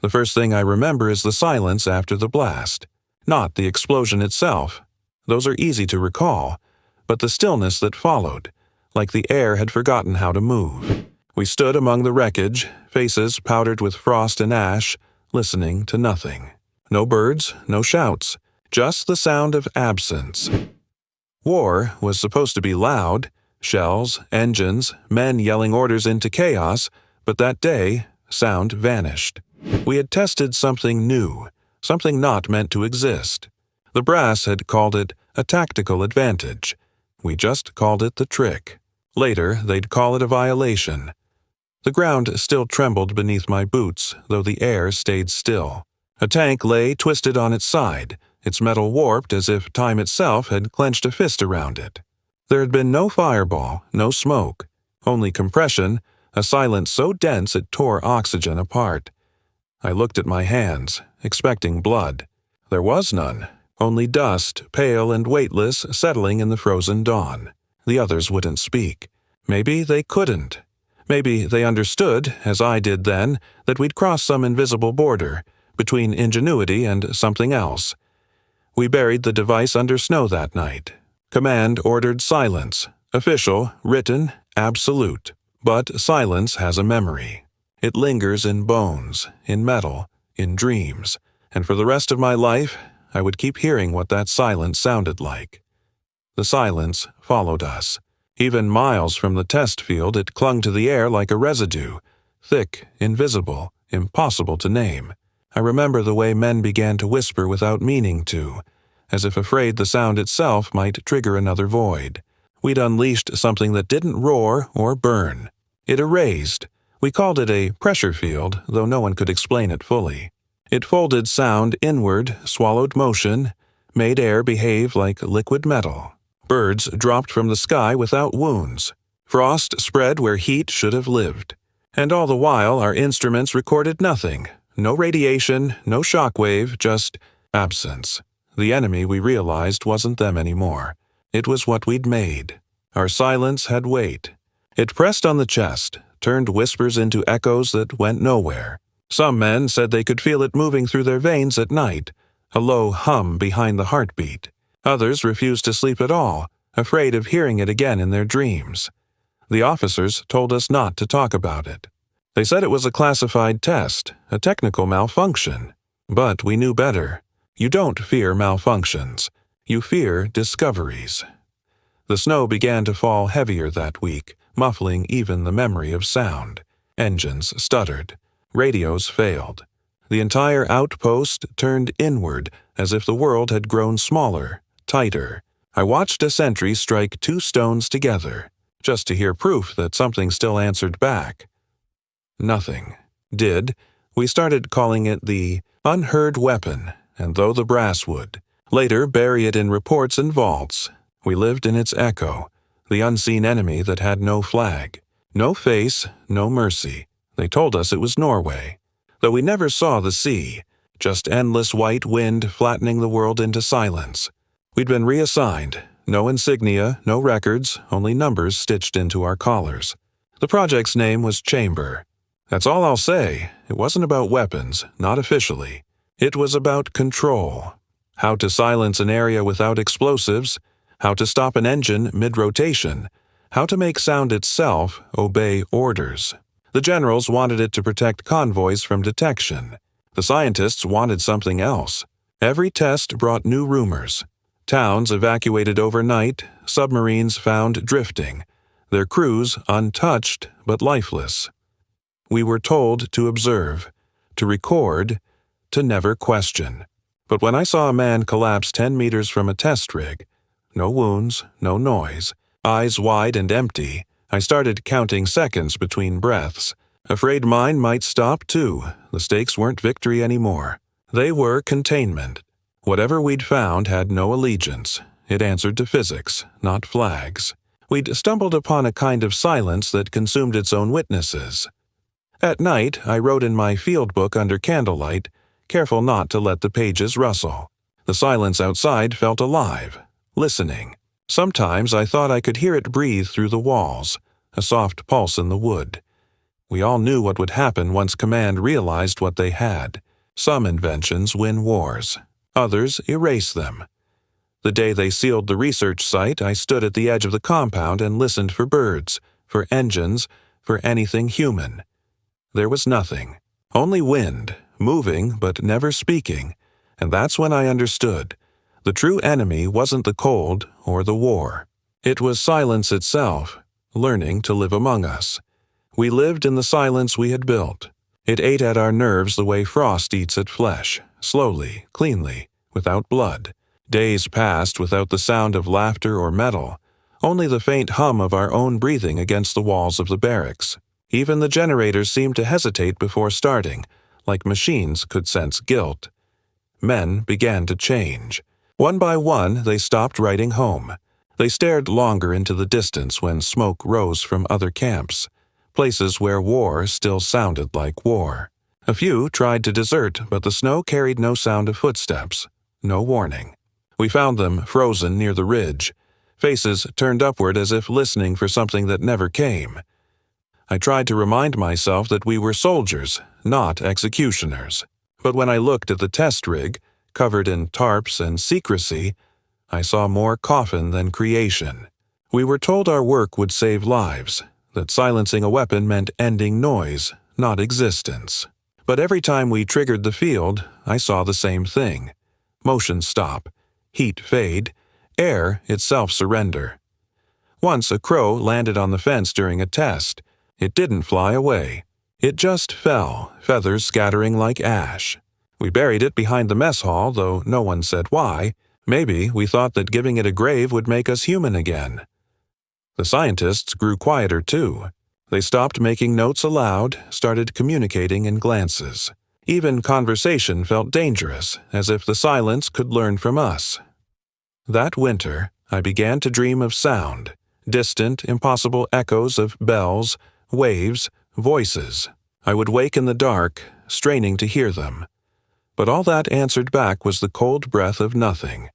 The first thing I remember is the silence after the blast. Not the explosion itself. Those are easy to recall, but the stillness that followed, like the air had forgotten how to move. We stood among the wreckage, faces powdered with frost and ash, listening to nothing. No birds, no shouts, just the sound of absence. War was supposed to be loud, shells, engines, men yelling orders into chaos, but that day, sound vanished. We had tested something new, something not meant to exist. The brass had called it a tactical advantage. We just called it the trick. Later, they'd call it a violation. The ground still trembled beneath my boots, though the air stayed still. A tank lay twisted on its side, its metal warped as if time itself had clenched a fist around it. There had been no fireball, no smoke, only compression, a silence so dense it tore oxygen apart. I looked at my hands, expecting blood. There was none, only dust, pale and weightless, settling in the frozen dawn. The others wouldn't speak. Maybe they couldn't. Maybe they understood, as I did then, that we'd crossed some invisible border, between ingenuity and something else. We buried the device under snow that night. Command ordered silence. Official, written, absolute. But silence has a memory. It lingers in bones, in metal, in dreams, and for the rest of my life, I would keep hearing what that silence sounded like. The silence followed us. Even miles from the test field, it clung to the air like a residue, thick, invisible, impossible to name. I remember the way men began to whisper without meaning to, as if afraid the sound itself might trigger another void. We'd unleashed something that didn't roar or burn. It erased. We called it a pressure field, though no one could explain it fully. It folded sound inward, swallowed motion, made air behave like liquid metal. Birds dropped from the sky without wounds. Frost spread where heat should have lived. And all the while, our instruments recorded nothing. No radiation, no shockwave, just absence. The enemy, we realized, wasn't them anymore. It was what we'd made. Our silence had weight. It pressed on the chest, turned whispers into echoes that went nowhere. Some men said they could feel it moving through their veins at night, a low hum behind the heartbeat. Others refused to sleep at all, afraid of hearing it again in their dreams. The officers told us not to talk about it. They said it was a classified test, a technical malfunction. But we knew better. You don't fear malfunctions. You fear discoveries. The snow began to fall heavier that week, muffling even the memory of sound. Engines stuttered. Radios failed. The entire outpost turned inward as if the world had grown smaller, tighter. I watched a sentry strike 2 stones together, just to hear proof that something still answered back. Nothing. We started calling it the unheard weapon, and though the brass would. Later bury it in reports and vaults. We lived in its echo, the unseen enemy that had no flag. No face, no mercy. They told us it was Norway. Though we never saw the sea, just endless white wind flattening the world into silence. We'd been reassigned. No insignia, no records, only numbers stitched into our collars. The project's name was Chamber. That's all I'll say. It wasn't about weapons, not officially. It was about control. How to silence an area without explosives, how to stop an engine mid-rotation, how to make sound itself obey orders. The generals wanted it to protect convoys from detection. The scientists wanted something else. Every test brought new rumors. Towns evacuated overnight, submarines found drifting, their crews untouched but lifeless. We were told to observe, to record, to never question. But when I saw a man collapse 10 meters from a test rig, no wounds, no noise, eyes wide and empty, I started counting seconds between breaths. Afraid mine might stop too. The stakes weren't victory anymore. They were containment. Whatever we'd found had no allegiance. It answered to physics, not flags. We'd stumbled upon a kind of silence that consumed its own witnesses. At night, I wrote in my field book under candlelight, careful not to let the pages rustle. The silence outside felt alive, listening. Sometimes I thought I could hear it breathe through the walls, a soft pulse in the wood. We all knew what would happen once command realized what they had. Some inventions win wars. Others erase them. The day they sealed the research site, I stood at the edge of the compound and listened for birds, for engines, for anything human. There was nothing. Only wind, moving but never speaking, and that's when I understood. The true enemy wasn't the cold or the war. It was silence itself, learning to live among us. We lived in the silence we had built. It ate at our nerves the way frost eats at flesh, slowly, cleanly, without blood. Days passed without the sound of laughter or metal, only the faint hum of our own breathing against the walls of the barracks. Even the generators seemed to hesitate before starting, like machines could sense guilt. Men began to change. One by one, they stopped writing home. They stared longer into the distance when smoke rose from other camps, places where war still sounded like war. A few tried to desert, but the snow carried no sound of footsteps, no warning. We found them frozen near the ridge, faces turned upward as if listening for something that never came. I tried to remind myself that we were soldiers, not executioners. But when I looked at the test rig, covered in tarps and secrecy, I saw more coffin than creation. We were told our work would save lives, that silencing a weapon meant ending noise, not existence. But every time we triggered the field, I saw the same thing. Motion stop, heat fade, air itself surrender. Once a crow landed on the fence during a test. It didn't fly away. It just fell, feathers scattering like ash. We buried it behind the mess hall, though no one said why. Maybe we thought that giving it a grave would make us human again. The scientists grew quieter too. They stopped making notes aloud, started communicating in glances. Even conversation felt dangerous, as if the silence could learn from us. That winter, I began to dream of sound, distant, impossible echoes of bells, waves, voices. I would wake in the dark, straining to hear them. But all that answered back was the cold breath of nothing.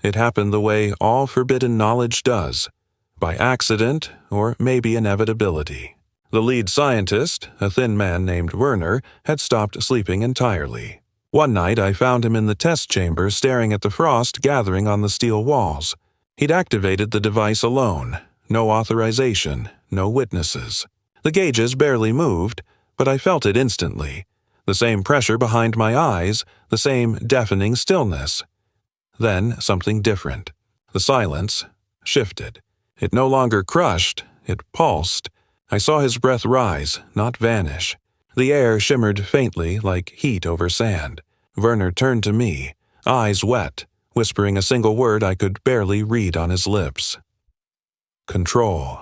It happened the way all forbidden knowledge does, by accident or maybe inevitability. The lead scientist, a thin man named Werner, had stopped sleeping entirely. One night I found him in the test chamber staring at the frost gathering on the steel walls. He'd activated the device alone, no authorization, no witnesses. The gauges barely moved, but I felt it instantly. The same pressure behind my eyes, the same deafening stillness. Then something different. The silence shifted. It no longer crushed, it pulsed. I saw his breath rise, not vanish. The air shimmered faintly like heat over sand. Werner turned to me, eyes wet, whispering a single word I could barely read on his lips. Control.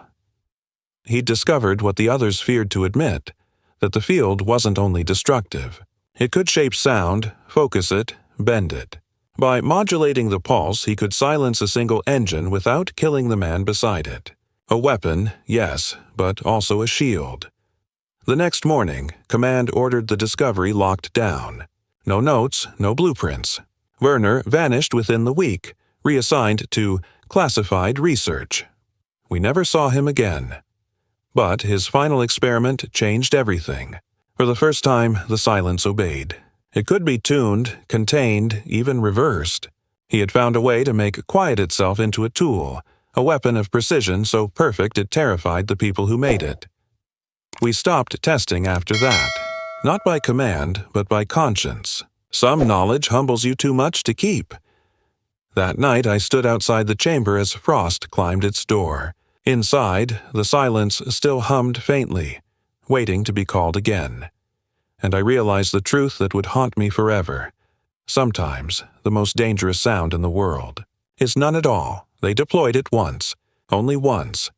He'd discovered what the others feared to admit, that the field wasn't only destructive. It could shape sound, focus it, bend it. By modulating the pulse, he could silence a single engine without killing the man beside it. A weapon, yes, but also a shield. The next morning, Command ordered the discovery locked down. No notes, no blueprints. Werner vanished within the week, reassigned to classified research. We never saw him again. But his final experiment changed everything. For the first time, the silence obeyed. It could be tuned, contained, even reversed. He had found a way to make quiet itself into a tool, a weapon of precision so perfect it terrified the people who made it. We stopped testing after that, not by command, but by conscience. Some knowledge humbles you too much to keep. That night I stood outside the chamber as frost climbed its door. Inside, the silence still hummed faintly, waiting to be called again. And I realized the truth that would haunt me forever. Sometimes, the most dangerous sound in the world is none at all. They deployed it once, only once.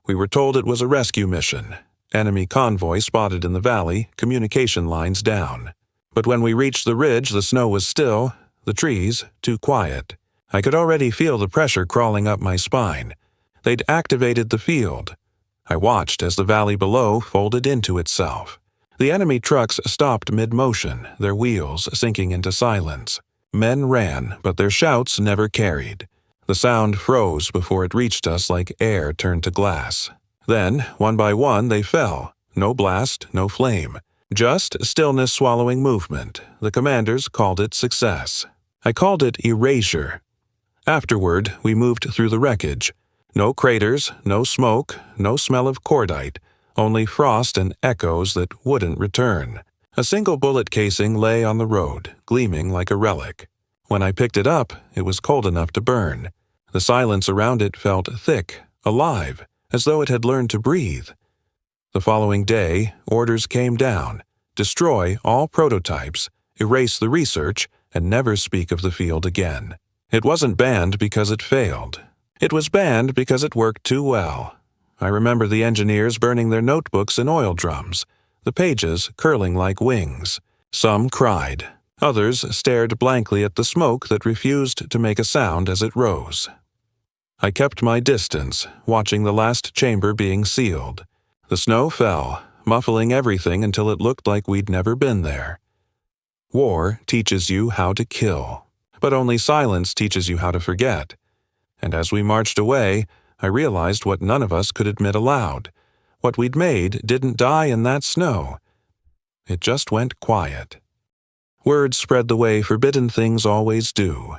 We were told it was a rescue mission. Enemy convoy spotted in the valley, communication lines down. But when we reached the ridge, the snow was still, the trees too quiet. I could already feel the pressure crawling up my spine. They'd activated the field. I watched as the valley below folded into itself. The enemy trucks stopped mid-motion, their wheels sinking into silence. Men ran, but their shouts never carried. The sound froze before it reached us like air turned to glass. Then, one by one, they fell, No blast, no flame. Just stillness swallowing movement. The commanders called it success. I called it erasure. Afterward, we moved through the wreckage. No craters, no smoke, no smell of cordite, only frost and echoes that wouldn't return. A single bullet casing lay on the road, gleaming like a relic. When I picked it up, it was cold enough to burn. The silence around it felt thick, alive, as though it had learned to breathe. The following day, orders came down. Destroy all prototypes, erase the research, and never speak of the field again. It wasn't banned because it failed. It was banned because it worked too well. I remember the engineers burning their notebooks in oil drums, the pages curling like wings. Some cried. Others stared blankly at the smoke that refused to make a sound as it rose. I kept my distance, watching the last chamber being sealed. The snow fell, muffling everything until it looked like we'd never been there. War teaches you how to kill, but only silence teaches you how to forget. And as we marched away, I realized what none of us could admit aloud. What we'd made didn't die in that snow. It just went quiet. Words spread the way forbidden things always do,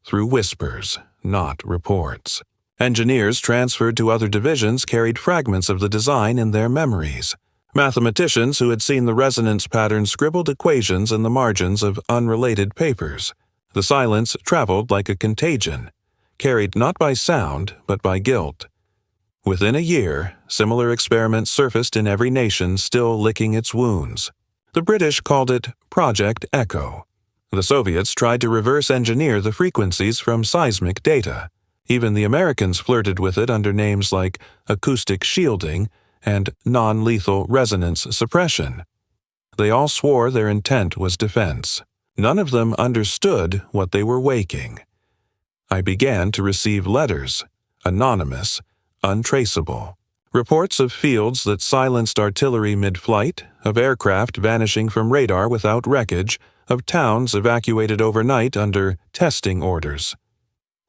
through whispers, not reports. Engineers transferred to other divisions carried fragments of the design in their memories. Mathematicians who had seen the resonance pattern scribbled equations in the margins of unrelated papers. The silence traveled like a contagion, carried not by sound but by guilt. Within a year, similar experiments surfaced in every nation still licking its wounds. The British called it Project Echo. The Soviets tried to reverse engineer the frequencies from seismic data. Even the Americans flirted with it under names like acoustic shielding and non-lethal resonance suppression. They all swore their intent was defense. None of them understood what they were waking. I began to receive letters, anonymous, untraceable. Reports of fields that silenced artillery mid-flight, of aircraft vanishing from radar without wreckage, of towns evacuated overnight under testing orders.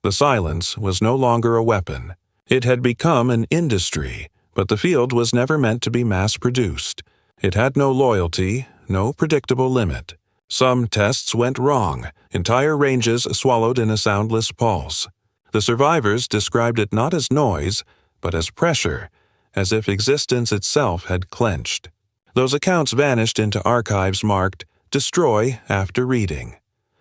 The silence was no longer a weapon. It had become an industry, but the field was never meant to be mass-produced. It had no loyalty, no predictable limit. Some tests went wrong, entire ranges swallowed in a soundless pulse. The survivors described it not as noise, but as pressure, as if existence itself had clenched. Those accounts vanished into archives marked "Destroy after reading."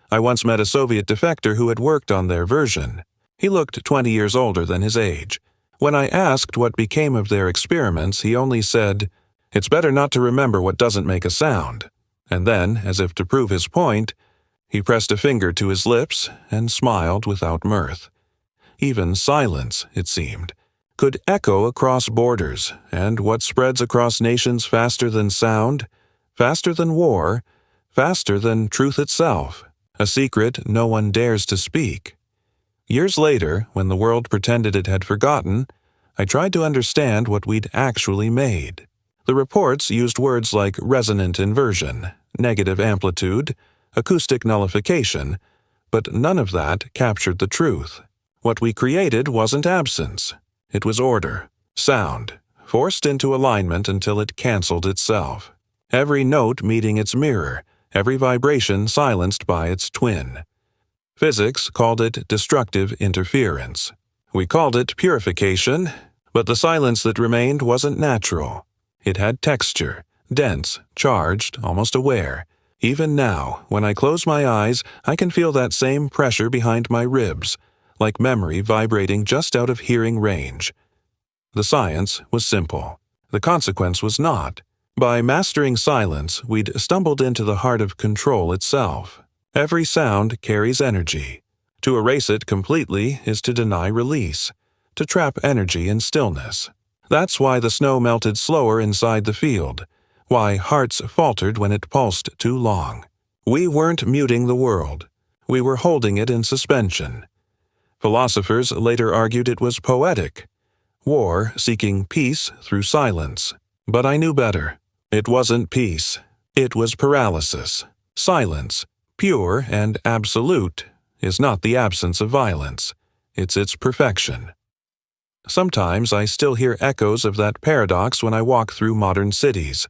I once met a Soviet defector who had worked on their version. He looked 20 years older than his age. When I asked what became of their experiments, he only said, "It's better not to remember what doesn't make a sound." And then, as if to prove his point, he pressed a finger to his lips and smiled without mirth. Even silence, it seemed, could echo across borders, and what spreads across nations faster than sound, faster than war, faster than truth itself, a secret no one dares to speak. Years later, when the world pretended it had forgotten, I tried to understand what we'd actually made. The reports used words like resonant inversion, negative amplitude, acoustic nullification, but none of that captured the truth. What we created wasn't absence. It was order, sound, forced into alignment until it canceled itself. Every note meeting its mirror, every vibration silenced by its twin. Physics called it destructive interference. We called it purification, but the silence that remained wasn't natural. It had texture, dense, charged, almost aware. Even now, when I close my eyes, I can feel that same pressure behind my ribs, like memory vibrating just out of hearing range. The science was simple. The consequence was not. By mastering silence, we'd stumbled into the heart of control itself. Every sound carries energy. To erase it completely is to deny release, to trap energy in stillness. That's why the snow melted slower inside the field, why hearts faltered when it pulsed too long. We weren't muting the world. We were holding it in suspension. Philosophers later argued it was poetic, war seeking peace through silence. But I knew better. It wasn't peace. It was paralysis. Silence, pure and absolute, is not the absence of violence. It's its perfection. Sometimes I still hear echoes of that paradox when I walk through modern cities.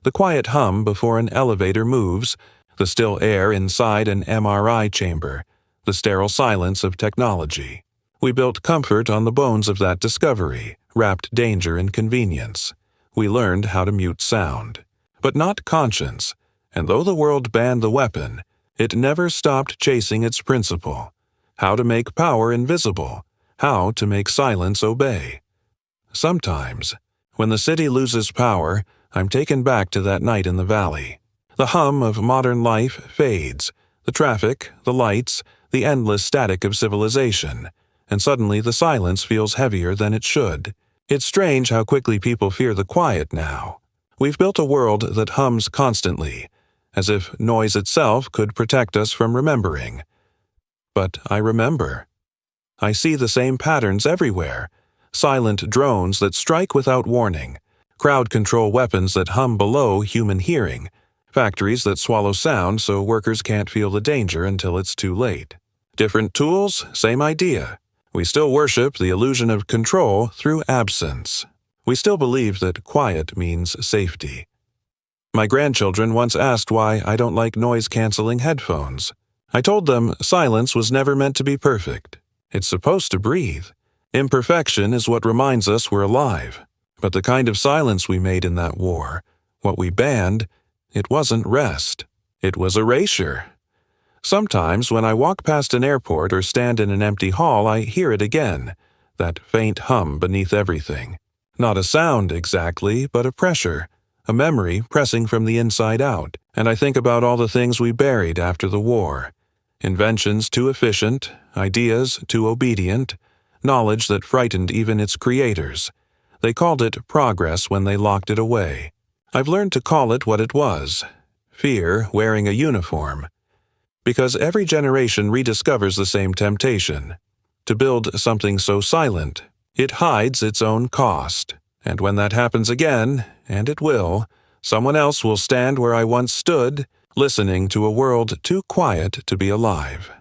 The quiet hum before an elevator moves, the still air inside an MRI chamber, the sterile silence of technology. We built comfort on the bones of that discovery, wrapped danger in convenience. We learned how to mute sound, but not conscience, and though the world banned the weapon, it never stopped chasing its principle: how to make power invisible, how to make silence obey. Sometimes, when the city loses power, I'm taken back to that night in the valley. The hum of modern life fades, the traffic, the lights, the endless static of civilization, and suddenly the silence feels heavier than it should. It's strange how quickly people fear the quiet now. We've built a world that hums constantly, as if noise itself could protect us from remembering. But I remember. I see the same patterns everywhere: silent drones that strike without warning, crowd control weapons that hum below human hearing, factories that swallow sound so workers can't feel the danger until it's too late. Different tools, same idea. We still worship the illusion of control through absence. We still believe that quiet means safety. My grandchildren once asked why I don't like noise-canceling headphones. I told them silence was never meant to be perfect. It's supposed to breathe. Imperfection is what reminds us we're alive. But the kind of silence we made in that war, what we banned, it wasn't rest. It was erasure. Sometimes when I walk past an airport or stand in an empty hall, I hear it again, that faint hum beneath everything. Not a sound exactly, but a pressure, a memory pressing from the inside out, and I think about all the things we buried after the war. Inventions too efficient, ideas too obedient, knowledge that frightened even its creators. They called it progress when they locked it away. I've learned to call it what it was: fear wearing a uniform. Because every generation rediscovers the same temptation. To build something so silent, it hides its own cost. And when that happens again, and it will, someone else will stand where I once stood, listening to a world too quiet to be alive.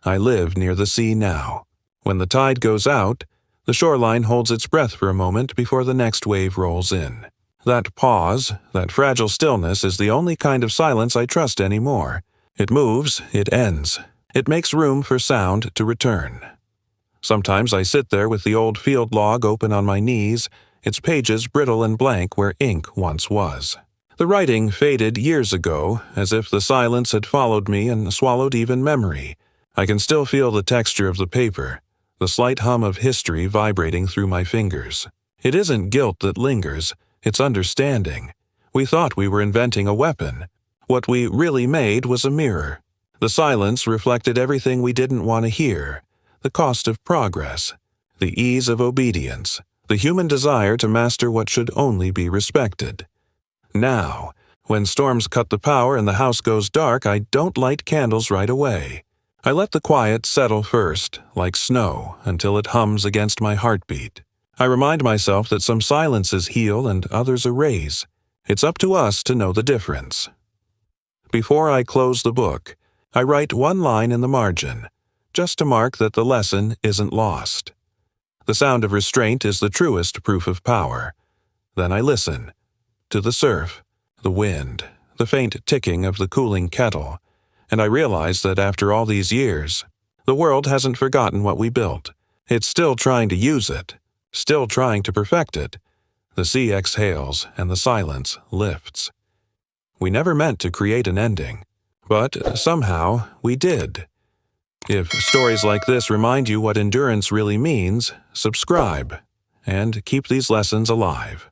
I live near the sea now. When the tide goes out, the shoreline holds its breath for a moment before the next wave rolls in. That pause, that fragile stillness is the only kind of silence I trust anymore. It moves, it ends. It makes room for sound to return. Sometimes I sit there with the old field log open on my knees, its pages brittle and blank where ink once was. The writing faded years ago, as if the silence had followed me and swallowed even memory. I can still feel the texture of the paper, the slight hum of history vibrating through my fingers. It isn't guilt that lingers, it's understanding. We thought we were inventing a weapon. What we really made was a mirror. The silence reflected everything we didn't want to hear: the cost of progress, the ease of obedience, the human desire to master what should only be respected. Now, when storms cut the power and the house goes dark, I don't light candles right away. I let the quiet settle first, like snow, until it hums against my heartbeat. I remind myself that some silences heal and others erase. It's up to us to know the difference. Before I close the book, I write one line in the margin, just to mark that the lesson isn't lost. The sound of restraint is the truest proof of power. Then I listen to the surf, the wind, the faint ticking of the cooling kettle, and I realize that after all these years, the world hasn't forgotten what we built. It's still trying to use it, still trying to perfect it. The sea exhales and the silence lifts. We never meant to create an ending, but somehow we did. If stories like this remind you what endurance really means, subscribe and keep these lessons alive.